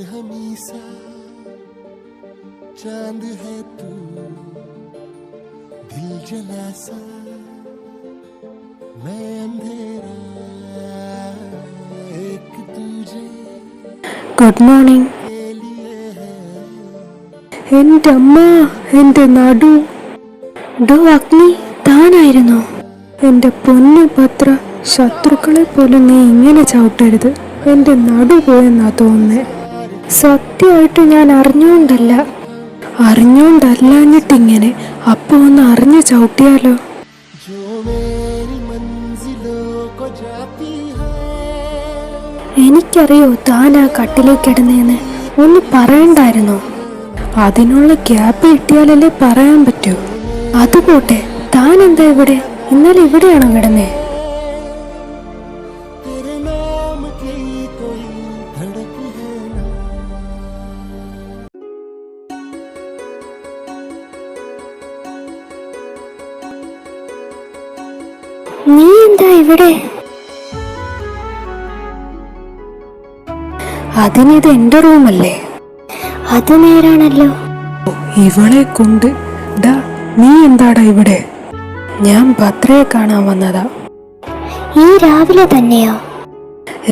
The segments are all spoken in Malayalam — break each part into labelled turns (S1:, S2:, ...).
S1: हमेशा चांद है तू दिल जला सा मैं अंधेरा एक तुझे
S2: ഗുഡ് മോർണിംഗ്. എൻ്റെ അമ്മ, എൻ്റെ നടു. ഡോ അഗ്നി, താനായിരുന്നോ? എൻ്റെ പൊന്നു പത്ര, ശത്രുക്കളെ പോലും നീ ഇങ്ങനെ ചവിട്ടരുത്. എൻ്റെ നടു പോയെന്നാ തോന്നുന്നേ. സത്യമായിട്ട് ഞാൻ അറിഞ്ഞോണ്ടല്ലാഞ്ഞിട്ടിങ്ങനെ. അപ്പൊ ഒന്ന് അറിഞ്ഞു ചവിട്ടിയാലോ? എനിക്കറിയോ താൻ ആ കട്ടിലേക്ക് കിടന്നേന്ന്. ഒന്ന് പറയണ്ടായിരുന്നോ? അതിനുള്ള ഗ്യാപ്പ് കിട്ടിയാലല്ലേ പറയാൻ പറ്റൂ. അതുപോട്ടെ, താൻ എന്താ ഇവിടെ? ഇന്നലെ ഇവിടെയാണോ കിടന്നേ? നീ എന്താ ഇവിടെ? അതിനിത് എന്റെ റൂമല്ലേ? അത് നേരാണല്ലോ. ഇവളെ കൊണ്ട് നീ എന്താടാ ഇവിടെ? ഞാൻ ഭദ്രയെ കാണാൻ വന്നതാ. ഈ രാവിലെ തന്നെയോ?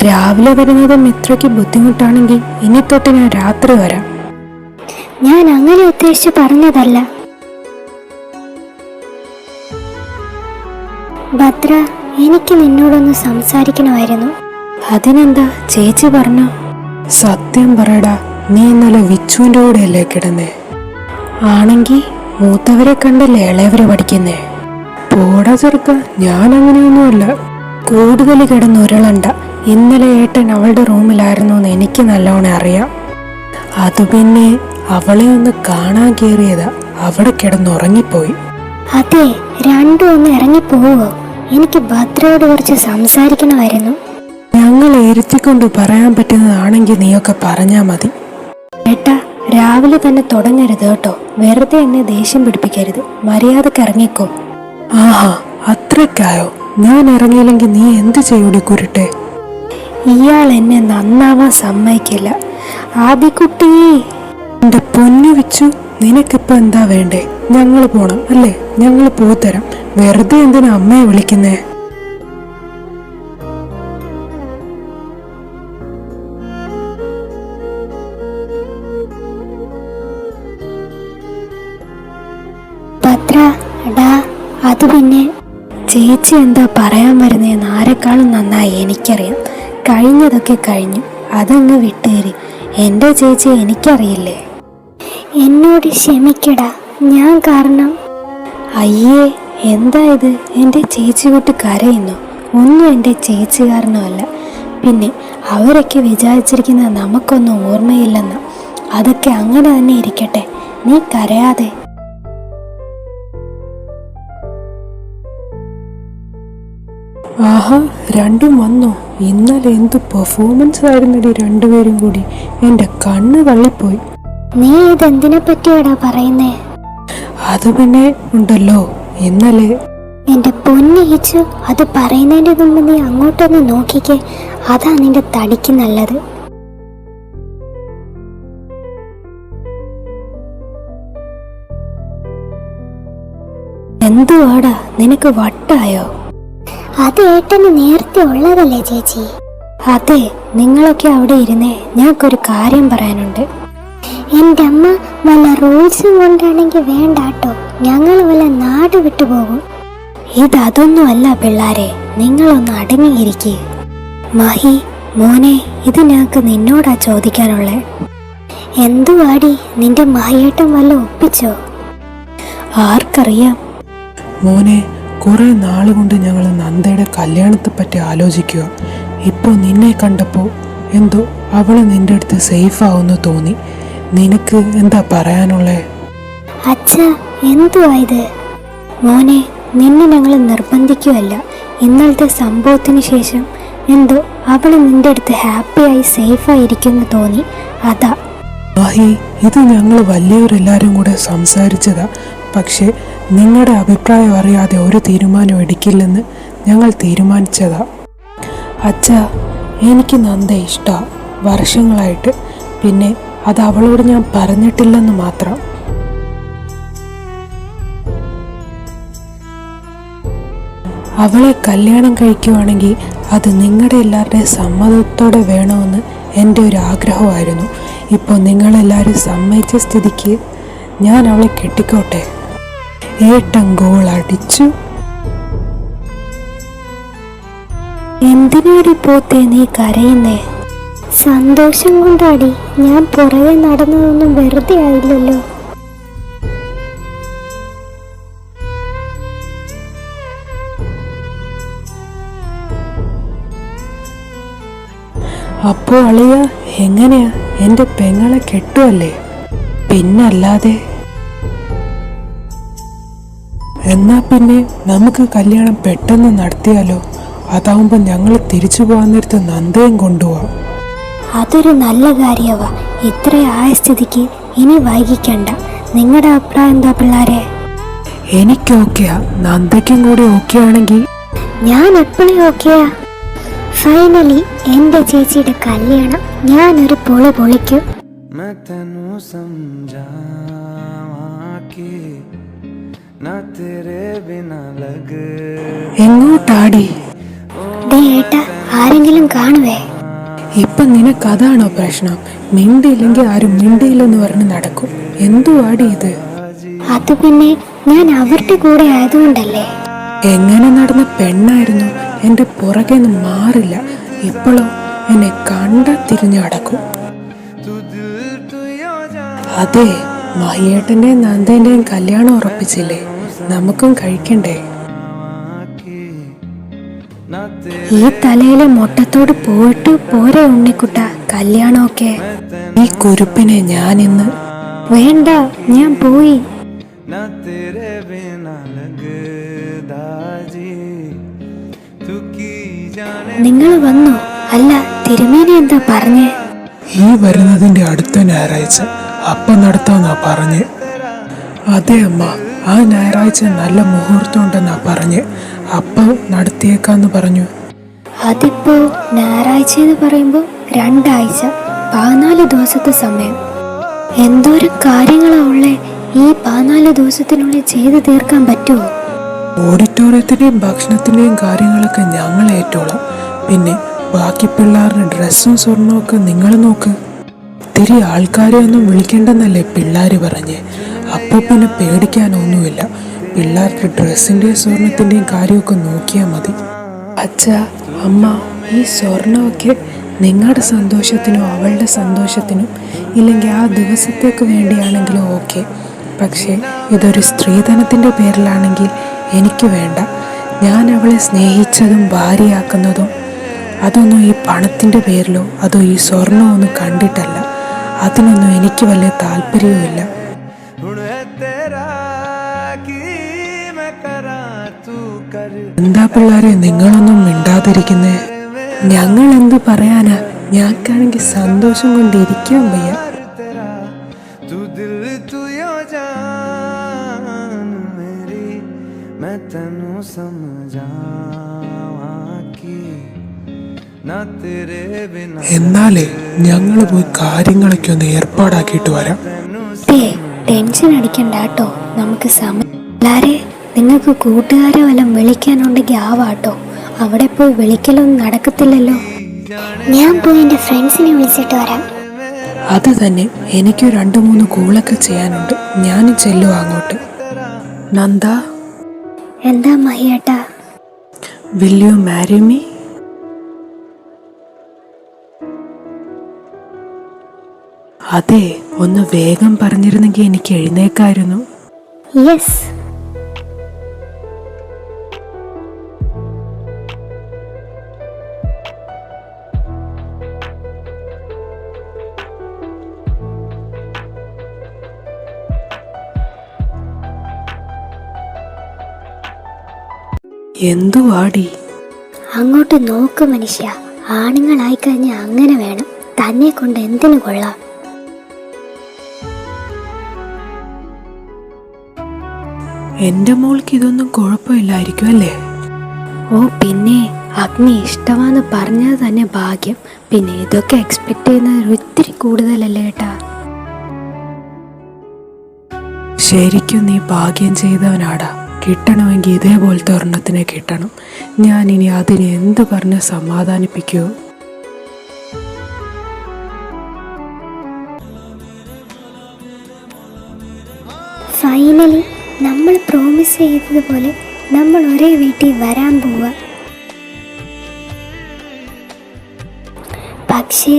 S2: രാവിലെ വരുന്നത് മിത്രയ്ക്ക് ബുദ്ധിമുട്ടാണെങ്കിൽ ഇനി തൊട്ട് ഞാൻ രാത്രി വരാം. ഞാൻ അങ്ങനെ ഉദ്ദേശിച്ച് പറഞ്ഞതല്ല ഭദ്ര. എനിക്ക് നിന്നോടൊന്ന് സംസാരിക്കണമായിരുന്നു. അതിനെന്താ? ചേച്ചി പറഞ്ഞോ? സത്യം പറയടാ, നീ ഇന്നലെ വിച്ചുവിൻ്റെ കൂടെയല്ലേ കിടന്നേ? ആണെങ്കി മൂത്തവരെ കണ്ടല്ലേ ഇളയവരെ പഠിക്കുന്നേ. പോടാ ചെറുക്ക, ഞാൻ അങ്ങനെയൊന്നുമല്ല. കൂടുതൽ കിടന്ന് ഉരുളണ്ട. ഇന്നലെ ഏട്ടൻ അവളുടെ റൂമിലായിരുന്നു എന്ന് എനിക്ക് നല്ലോണം അറിയാം. അത് പിന്നെ അവളെ ഒന്ന് കാണാൻ കയറിയതാ. അവിടെ കിടന്നുറങ്ങിപ്പോയി. അതെ, രണ്ടും ഒന്ന് ഇറങ്ങിപ്പോവോ? എനിക്ക് ഭദ്രയോട് കുറച്ച് സംസാരിക്കണമായിരുന്നു. ഞങ്ങളെ ഇരുത്തിക്കൊണ്ട് പറയാൻ പറ്റുന്നതാണെങ്കിൽ നീയൊക്കെ പറഞ്ഞാ മതി. ഏട്ടാ, രാവിലെ തന്നെ തുടങ്ങരുത് കേട്ടോ. വെറുതെ എന്നെ ദേഷ്യം പിടിപ്പിക്കരുത്. മര്യാദക്ക് ഇറങ്ങിക്കോ. ആഹാ, അത്രയ്ക്കായോ? ഞാൻ ഇറങ്ങിയില്ലെങ്കിൽ നീ എന്ത് ചെയ്യൂടി കുരുട്ടെ? ഇയാൾ എന്നെ നന്നാവാൻ സമ്മതിക്കില്ല. ആദിക്കുട്ടി, എന്റെ പൊന്നു വെച്ചു, നിനക്കിപ്പോ എന്താ വേണ്ടേ? ഞങ്ങൾ പോണം അല്ലേ? ഞങ്ങൾ പോത്തരാം. വെറുതെ എന്തിനാ അമ്മയെ വിളിക്കുന്നേ? അത് പിന്നെ ചേച്ചി എന്താ പറയാൻ വരുന്നതെന്ന് ആരെക്കാളും നന്നായി എനിക്കറിയാം. കഴിഞ്ഞതൊക്കെ കഴിഞ്ഞു, അതങ്ങ് വിട്ടേരി. എൻ്റെ ചേച്ചി എനിക്കറിയില്ലേ. എന്നോട് ക്ഷമിക്കടാ, ഞാൻ കാരണം. അയ്യേ, എന്താ ഇത്? എൻ്റെ ചേച്ചി കുട്ടി കരയുന്നു. ഒന്നും എൻ്റെ ചേച്ചി കാരണമല്ല. പിന്നെ അവരൊക്കെ വിചാരിച്ചിരിക്കുന്ന നമുക്കൊന്നും ഓർമ്മയില്ലെന്ന്. അതൊക്കെ അങ്ങനെ തന്നെ ഇരിക്കട്ടെ, നീ കരയാതെ. ആഹാ, രണ്ടും വന്നോ? ഇന്നലെ എന്ത് പെർഫോമൻസ് ആയിരുന്നടി രണ്ടുപേരും കൂടി. എൻ്റെ കണ്ണ് തള്ളിപ്പോയി. നീ ഇതെന്തിനെ പറ്റിയാടാ പറയുന്നേ? അത് പിന്നെ ഉണ്ടല്ലോ, ഇന്നലെ. എന്റെ പൊന്നിച്ചു, അത് പറയുന്നതിന്റെ മുമ്പ് നീ അങ്ങോട്ടൊന്ന് നോക്കിക്കേ. അതാ നിന്റെ തടിക്ക് നല്ലത്. എന്തുവാടാ, നിനക്ക് വട്ടായോ? അത് ഏട്ടന് നേരത്തെ ഉള്ളതല്ലേ ചേച്ചി? അതെ, നിങ്ങളൊക്കെ അവിടെ ഇരുന്നേ. ഞങ്ങൾക്കൊരു കാര്യം പറയാനുണ്ട്. എൻ്റെ അമ്മ വല്ല റൂൾസും കൊണ്ടാണെങ്കിൽ വേണ്ടാട്ടോ, ഞങ്ങൾ വല്ല നാട് വിട്ടുപോകും. ഇതൊന്നും അല്ല പിള്ളാരെ, നിങ്ങളൊന്ന് അടങ്ങിയിരിക്കേ. മഹി മോനെ, ഇത് ഞങ്ങൾക്ക് നിന്നോടാ ചോദിക്കാനുള്ളേ. എന്തുവാടി, നിന്റെ മഹിയേട്ടൻ വല്ല ഒപ്പിച്ചോ? ആർക്കറിയാം മോനെ. കുറെ നാളുകൊണ്ട് ഞങ്ങൾ നന്ദയുടെ കല്യാണത്തെ പറ്റി ആലോചിക്കുക. ഇപ്പോൾ നിന്നെ കണ്ടപ്പോൾ എന്തോ അവള് നിന്റെ അടുത്ത് സേഫ് ആവുമെന്ന് തോന്നി. നിനക്ക് എന്താ പറയാനുള്ളേ? അച്ഛാ, എന്തുവാ ഇത്? മോനെ, നിന്നെ ഞങ്ങൾ നിർബന്ധിക്കുകയല്ല. ഇന്നലത്തെ സംഭവത്തിന് ശേഷം എന്തോ അവള് നിന്റെ അടുത്ത് ഹാപ്പിയായി സേഫായിരിക്കുമെന്ന് തോന്നി, അതാ. മാഹി, ഇത് ഞങ്ങൾ വലിയവരെല്ലാവരും കൂടെ സംസാരിച്ചതാ. പക്ഷേ നിങ്ങളുടെ അഭിപ്രായം അറിയാതെ ഒരു തീരുമാനം എടുക്കില്ലെന്ന് ഞങ്ങൾ തീരുമാനിച്ചതാ. അച്ഛാ, എനിക്ക് നന്ദ ഇഷ്ടമാണ് വർഷങ്ങളായിട്ട്.
S3: പിന്നെ അത് അവളോട് ഞാൻ പറഞ്ഞിട്ടില്ലെന്ന് മാത്രം. അവളെ കല്യാണം കഴിക്കുവാണെങ്കിൽ അത് നിങ്ങളുടെ എല്ലാവരുടെയും സമ്മതത്തോടെ വേണമെന്ന് എൻ്റെ ഒരു ആഗ്രഹമായിരുന്നു. ഇപ്പോൾ നിങ്ങളെല്ലാവരും സമ്മതിച്ച സ്ഥിതിക്ക് ഞാൻ അവളെ കെട്ടിക്കോട്ടെ. ഏട്ടൻ ഗോൾ അടിച്ചു.
S2: എന്തിനാടി പോത്തേ നീ കരയുന്നേ? സന്തോഷം കൊണ്ടാടി. ഞാൻ പുറകെ നടന്നതൊന്നും വെറുതെ ആയില്ലല്ലോ.
S3: അപ്പോ അളിയ എങ്ങനെയാ, എൻ്റെ പെങ്ങളെ കെട്ടുമല്ലേ? പിന്നല്ലാതെ. എന്നാ പിന്നെ നമുക്ക് കല്യാണം പെട്ടെന്ന് നടത്തിയാലോ? അതാവുമ്പോൾ ഞങ്ങൾ തിരിച്ചു പോകാൻ നേരത്ത് നന്ദയും കൊണ്ടുപോവാം.
S2: അതൊരു നല്ല കാര്യമാ. ഇത്ര ആയ സ്ഥിതിക്ക് ഇനി വൈകിക്കണ്ട. നിങ്ങളുടെ അഭിപ്രായം എന്താ പിള്ളാരെ?
S3: എനിക്ക് ഓക്കെയാ. നന്ദയ്ക്കും കൂടി ഓക്കെ ആണെങ്കിൽ
S2: ഞാൻ എപ്പോഴും ഓക്കെയാ. ഫൈനലി എൻ്റെ ചേച്ചിയുടെ കല്യാണം ഞാനൊരു പൊളി പൊളിക്കും.
S3: എങ്ങോട്ടാടി?
S2: ഏട്ടാ, ആരെങ്കിലും കാണുവേ?
S3: ഇപ്പൊ നിനക്ക് അതാണോ പ്രശ്നം? മിണ്ടിയില്ലെങ്കിൽ ആരും മിണ്ടിയില്ലെന്ന് പറഞ്ഞ് നടക്കും. എന്തുവാടി ഇത്?
S2: അത് പിന്നെ ഞാൻ അവരുടെ കൂടെ ആയതുകൊണ്ടല്ലേ.
S3: എങ്ങനെ നടന്ന പെണ്ണായിരുന്നു, എൻ്റെ പുറകെ ഒന്നും മാറില്ല. ഇപ്പോഴോ എന്നെ കണ്ട തിരിഞ്ഞു നടക്കും. അതെ, മഹിയേട്ടൻ്റെയും നന്ദേൻ്റെയും കല്യാണം ഉറപ്പിച്ചില്ലേ? നമുക്കും കഴിക്കണ്ടേ?
S2: ഈ തലയിലെ മൊട്ടത്തോട് പോയിട്ട് പോരെ ഉണ്ണിക്കുട്ട കല്യാണമൊക്കെ.
S3: ഈ കുരുപ്പിനെ ഞാനിന്ന്
S2: വേണ്ട, ഞാൻ പോയി. നിങ്ങൾ വന്നോ? അല്ല, തിരുമേനി എന്താ പറഞ്ഞേ?
S3: ഈ വരുന്നതിൻ്റെ അടുത്ത ഞായറാഴ്ച അപ്പം നടത്താമെന്നാ പറഞ്ഞ്. അതെ അമ്മ, ആ ഞായറാഴ്ച നല്ല മുഹൂർത്തം ഉണ്ടെന്നാ പറഞ്ഞ്. അപ്പം നടത്തിയേക്കാന്ന് പറഞ്ഞു.
S2: അതിപ്പോ ഞായറാഴ്ച എന്ന് പറയുമ്പോ 2 ആഴ്ച, 14 ദിവസത്തെ സമയം. എന്തോരം കാര്യങ്ങളാ ഉള്ളേ. ഈ 14 ദിവസത്തിനുള്ളിൽ ചെയ്ത് തീർക്കാൻ പറ്റുമോ?
S3: ഓഡിറ്റോറിയത്തിൻ്റെയും ഭക്ഷണത്തിൻ്റെയും കാര്യങ്ങളൊക്കെ ഞങ്ങൾ ഏറ്റോളാം. പിന്നെ ബാക്കി പിള്ളേരുടെ ഡ്രസ്സും സ്വർണമൊക്കെ നിങ്ങൾ നോക്ക്. ഇത്തിരി ആൾക്കാരെ ഒന്നും വിളിക്കേണ്ടെന്നല്ലേ പിള്ളേർ പറഞ്ഞ്. അപ്പോൾ പിന്നെ പേടിക്കാനൊന്നുമില്ല. പിള്ളേർക്ക് ഡ്രസ്സിൻ്റെയും സ്വർണത്തിൻ്റെയും കാര്യമൊക്കെ നോക്കിയാൽ മതി. അച്ഛാ, അമ്മ, ഈ സ്വർണമൊക്കെ നിങ്ങളുടെ സന്തോഷത്തിനും അവളുടെ സന്തോഷത്തിനും, ഇല്ലെങ്കിൽ ആ ദിവസത്തേക്ക് വേണ്ടിയാണെങ്കിലും ഓക്കെ. പക്ഷേ ഇതൊരു സ്ത്രീധനത്തിൻ്റെ പേരിലാണെങ്കിൽ എനിക്ക് വേണ്ട. ഞാൻ അവളെ സ്നേഹിച്ചതും ഭാര്യയാക്കുന്നതും അതൊന്നും ഈ പണത്തിൻ്റെ പേരിലോ അതോ ഈ സ്വർണമൊന്നും കണ്ടിട്ടല്ല. അതിനൊന്നും എനിക്ക് വലിയ താല്പര്യവുമില്ല. എന്താ പിള്ളേരെ നിങ്ങളൊന്നും മിണ്ടാതിരിക്കുന്നേ? ഞങ്ങൾ എന്ത് പറയാനാ? ഞങ്ങൾക്കാണെങ്കിൽ സന്തോഷം കൊണ്ടിരിക്കാൻ വയ്യ. എന്നാലേ ഞങ്ങൾ പോയി കാര്യങ്ങളൊക്കെ ഒന്ന് ഏർപ്പാടാക്കിയിട്ട് വരാം.
S2: ടെൻഷൻ അടിക്കണ്ട കേട്ടോ, നമുക്ക് സമയം. എല്ലാരെ നിങ്ങൾക്ക് കൂട്ടുകാരെ വല്ലതും വിളിക്കാനുണ്ടെങ്കിൽ ആവാട്ടോ. അവിടെ പോയി വിളിക്കലൊന്നും നടക്കത്തില്ലല്ലോ. ഞാൻ പോയി എൻ്റെ ഫ്രണ്ട്സിനെ വിളിച്ചിട്ട് വരാം.
S3: അത് തന്നെ, എനിക്ക് 2-3 കോളൊക്കെ ചെയ്യാനുണ്ട്. ഞാനും ചെല്ലുക അങ്ങോട്ട്. നന്ദ.
S2: എന്താ മഹിയേട്ടാ?
S3: Will you marry me? അതെ, ഒന്ന് വേഗം പറഞ്ഞിരുന്നെങ്കിൽ എനിക്ക് എഴുന്നേക്കായിരുന്നു.
S2: യെസ്.
S3: എന്തുവാടി?
S2: അങ്ങോട്ട് നോക്ക് മനുഷ്യ. ആണുങ്ങളായി കഴിഞ്ഞാൽ അങ്ങനെ വേണം. തന്നെ കൊണ്ട് എന്തിനു കൊള്ളാം.
S3: എൻ്റെ മോൾക്ക് ഇതൊന്നും കുഴപ്പമില്ലായിരിക്കും അല്ലേ?
S2: ഓ പിന്നെ അഗ്നി ഇഷ്ടമാന്ന് പറഞ്ഞത് തന്നെ ഭാഗ്യം. പിന്നെ ഇതൊക്കെ എക്സ്പെക്ട് ചെയ്യുന്നത് ഒത്തിരി കൂടുതലല്ലേ ഏട്ടാ.
S3: ശരിക്കും നീ ഭാഗ്യം ചെയ്തവനാടാ. കിട്ടണമെങ്കിൽ ഇതേപോലത്തെ ഒരെണ്ണത്തിനെ കിട്ടണം. ഞാനിനി അതിനെ എന്ത് പറഞ്ഞ് സമാധാനിപ്പിക്കുമോ?
S2: ഫൈനലി നമ്മൾ പ്രോമിസ് ചെയ്തതുപോലെ നമ്മൾ ഒരേ വീട്ടിൽ വരാൻ പോവുക. പക്ഷേ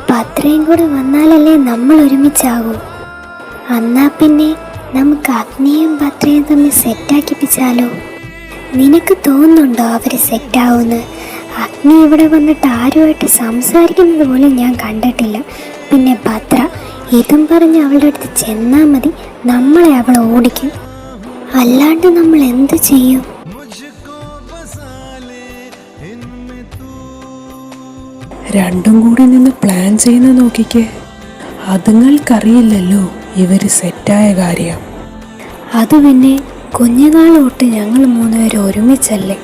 S2: പത്രയും കൂടെ വന്നാലല്ലേ നമ്മൾ ഒരുമിച്ചാകൂ. എന്നാ പിന്നെ നമുക്ക് അഗ്നിയും പത്രയും തമ്മിൽ സെറ്റാക്കിപ്പിച്ചാലോ? നിനക്ക് തോന്നുന്നുണ്ടോ അവർ സെറ്റാവുമെന്ന്? അഗ്നി ഇവിടെ വന്നിട്ട് ആരുമായിട്ട് സംസാരിക്കുന്നത് പോലും ഞാൻ കണ്ടിട്ടില്ല. പിന്നെ പത്ര ഇതും പറഞ്ഞ് അവളുടെ അടുത്ത് ചെന്നാൽ മതി, നമ്മളെ അവൾ ഓടിക്കും. അല്ലാണ്ട് നമ്മൾ എന്ത് ചെയ്യും?
S3: രണ്ടും കൂടി നിന്ന് പ്ലാൻ ചെയ്യുന്ന നോക്കിക്കേ. അതുങ്ങൾക്കറിയില്ലല്ലോ ഇവർ സെറ്റായ കാര്യം.
S2: അത് പിന്നെ കുഞ്ഞുനാൾ തൊട്ട് ഞങ്ങൾ മൂന്നുപേരും ഒരുമിച്ചല്ലേ.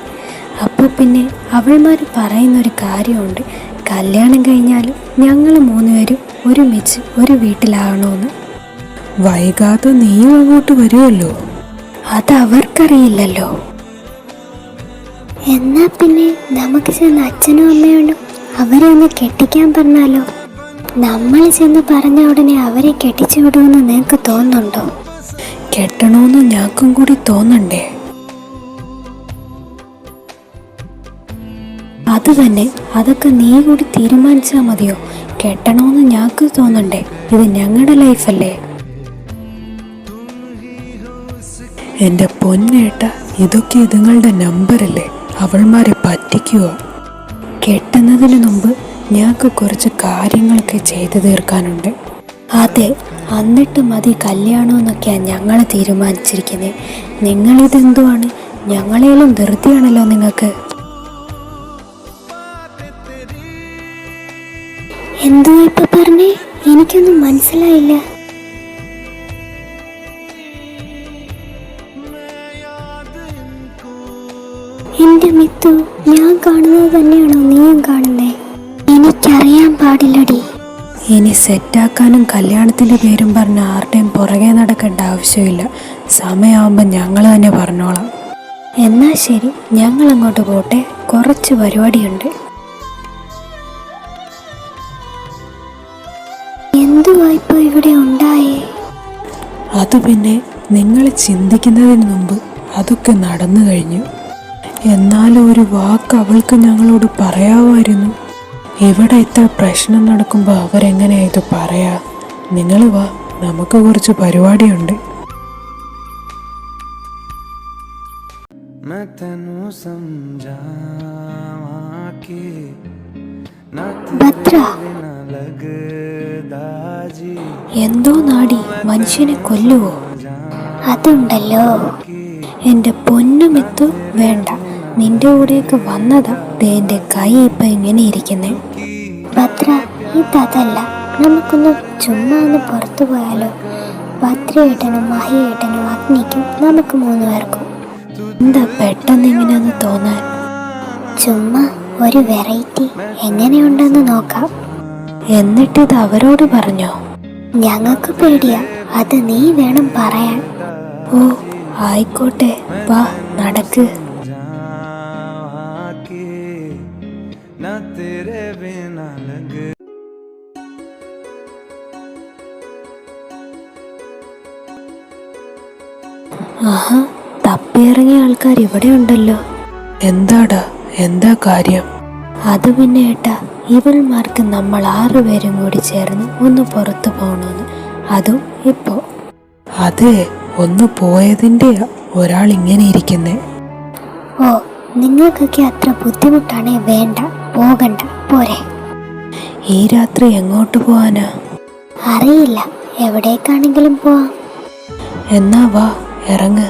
S2: അപ്പോൾ പിന്നെ അവൾമാർ പറയുന്നൊരു കാര്യമുണ്ട്, കല്യാണം കഴിഞ്ഞാൽ ഞങ്ങൾ മൂന്നുപേരും ഒരുമിച്ച് ഒരു വീട്ടിലാകണമെന്ന്.
S3: വൈകാതെ നീയും അങ്ങോട്ട് വരുമല്ലോ.
S2: അത് അവർക്കറിയില്ലല്ലോ. എന്നാ പിന്നെ നമുക്ക് ചെന്ന് അച്ഛനും അമ്മയോടും അവരെ ഒന്ന് കെട്ടിക്കാൻ പറഞ്ഞാലോ? നമ്മൾ ചെന്ന് പറഞ്ഞ ഉടനെ അവരെ കെട്ടിച്ചു വിടുമെന്ന് നിനക്ക് തോന്നുന്നുണ്ടോ?
S3: കെട്ടണമെന്ന് ഞങ്ങൾക്കും കൂടി തോന്നണ്ടേ?
S2: അത് തന്നെ, അതൊക്കെ നീ കൂടി തീരുമാനിച്ചാൽ മതിയോ? കെട്ടണമെന്ന് ഞങ്ങൾക്ക് തോന്നണ്ടേ? ഇത് ഞങ്ങളുടെ ലൈഫല്ലേ.
S3: എൻ്റെ പൊന്നേട്ട, ഇതൊക്കെ ഇതുങ്ങളുടെ നമ്പറല്ലേ? അവൾമാരെ പറ്റിക്കുവോ?
S2: കെട്ടുന്നതിന് മുമ്പ് ഞങ്ങൾക്ക് കുറച്ച് കാര്യങ്ങളൊക്കെ ചെയ്തു തീർക്കാനുണ്ട്. അതെ, എന്നിട്ട് മതി കല്യാണമെന്നൊക്കെയാണ് ഞങ്ങൾ തീരുമാനിച്ചിരിക്കുന്നത്. നിങ്ങളിതെന്തുവാണ്? ഞങ്ങളേലും ധൃതിയാണല്ലോ നിങ്ങൾക്ക്. എന്തുവാ ഇപ്പൊ പറഞ്ഞേ? എനിക്കൊന്നും മനസ്സിലായില്ല. എന്റെ മിത്തു, ഞാൻ കാണുന്നത് തന്നെയാണോ നീയും കാണുന്നേ? എനിക്കറിയാൻ പാടില്ലടി.
S3: ഇനി സെറ്റാക്കാനും കല്യാണത്തിൻ്റെ പേരും പറഞ്ഞ് ആരുടെയും പുറകെ നടക്കേണ്ട ആവശ്യമില്ല. സമയമാകുമ്പോൾ ഞങ്ങൾ തന്നെ പറഞ്ഞോളാം.
S2: എന്നാ ശരി, ഞങ്ങൾ അങ്ങോട്ട് പോട്ടെ, കുറച്ച് പരിപാടിയുണ്ട്. എന്തുവാ ഇപ്പൊ ഇവിടെ ഉണ്ടായേ?
S3: അത് പിന്നെ നിങ്ങൾ ചിന്തിക്കുന്നതിന് മുമ്പ് അതൊക്കെ നടന്നു കഴിഞ്ഞു. എന്നാലും ഒരു വാക്ക് അവൾക്ക് ഞങ്ങളോട് പറയാമായിരുന്നു. ഇവിടെ ഇത്ര പ്രശ്നം നടക്കുമ്പോൾ അവരെങ്ങനെയാ ഇത് പറയാ? നിങ്ങൾ വാ, നമുക്ക് കുറച്ച് പരിപാടിയുണ്ട്.
S2: ഭദ്ര, എന്തോ നാടി മനുഷ്യനെ കൊല്ലുവോ? അതുണ്ടല്ലോ. എന്റെ പൊന്നുമിത്തു, വേണ്ട. നിന്റെ കൂടെയൊക്കെ വന്നതാ എന്റെ കൈ ഇപ്പൊ ഇങ്ങനെ ഇരിക്കുന്നേ. ഭദ്ര, ഇതല്ല. നമുക്കൊന്ന് ചുമ്മാ ഒന്ന് പുറത്തു പോയാലോ? ഭദ്രയേട്ടനും മഹിയേട്ടനും അഗ്നിക്കും നമുക്ക് 3 പേർക്കും. എന്താ പെട്ടെന്ന് ഇങ്ങനെയൊന്ന് തോന്നാൻ? ചുമ്മാ ഒരു വെറൈറ്റി എങ്ങനെയുണ്ടെന്ന് നോക്കാം. എന്നിട്ടിത് അവരോട് പറഞ്ഞോ? ഞങ്ങൾക്ക് പേടിയാ, അത് നീ വേണം പറയാൻ. ഓ ആയിക്കോട്ടെ, വാ നടക്ക്. ആഹാ, തപ്പിയിറങ്ങിയ ആൾക്കാർ ഇവിടെ ഉണ്ടല്ലോ.
S3: എന്താടാ, എന്താ കാര്യം?
S2: അത് പിന്നെ ഏട്ടാ, ഇവന്മാർക്ക് നമ്മൾ 6 പേരും കൂടി ചേർന്ന് ഒന്ന് പുറത്തു പോകണമെന്ന്. അതും ഇപ്പോ.
S3: അതെ, ഒന്ന് പോയതിൻ്റെ ഒരാൾ ഇങ്ങനെ ഇരിക്കുന്നേ.
S2: ഓ, നിങ്ങൾക്കൊക്കെ അത്ര ബുദ്ധിമുട്ടാണേ വേണ്ട, പോകണ്ട, പോരെ.
S3: ഈ രാത്രി എങ്ങോട്ട് പോവാനാ?
S2: അറിയില്ല, എവിടേക്കാണെങ്കിലും പോവാം.
S3: എന്നാ വാ, ഇറങ്ങ്.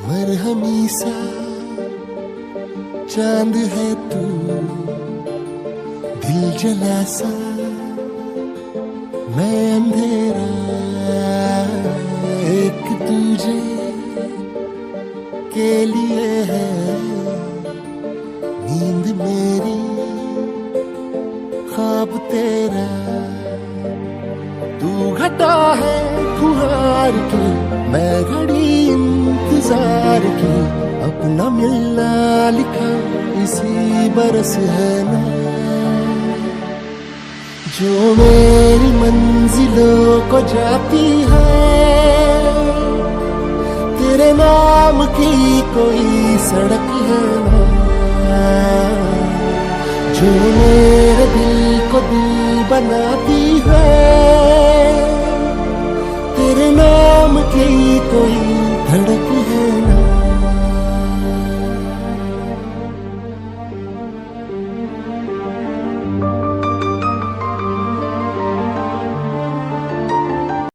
S1: मरहमी सा चांद है तू, दिल जला सा मैं अंधेरा, एक तुझे के लिए है नींद मेरी, ख्वाब तेरा। तू घटा है फुहार की, मैं घड़ी इंतजार की, अपना मिलना लिखा इसी बरस है ना, जो मेरी मंजिलों को जाती है, तेरे नाम की कोई सड़क है ना, जो मेरे दिल को दिल बनाती है,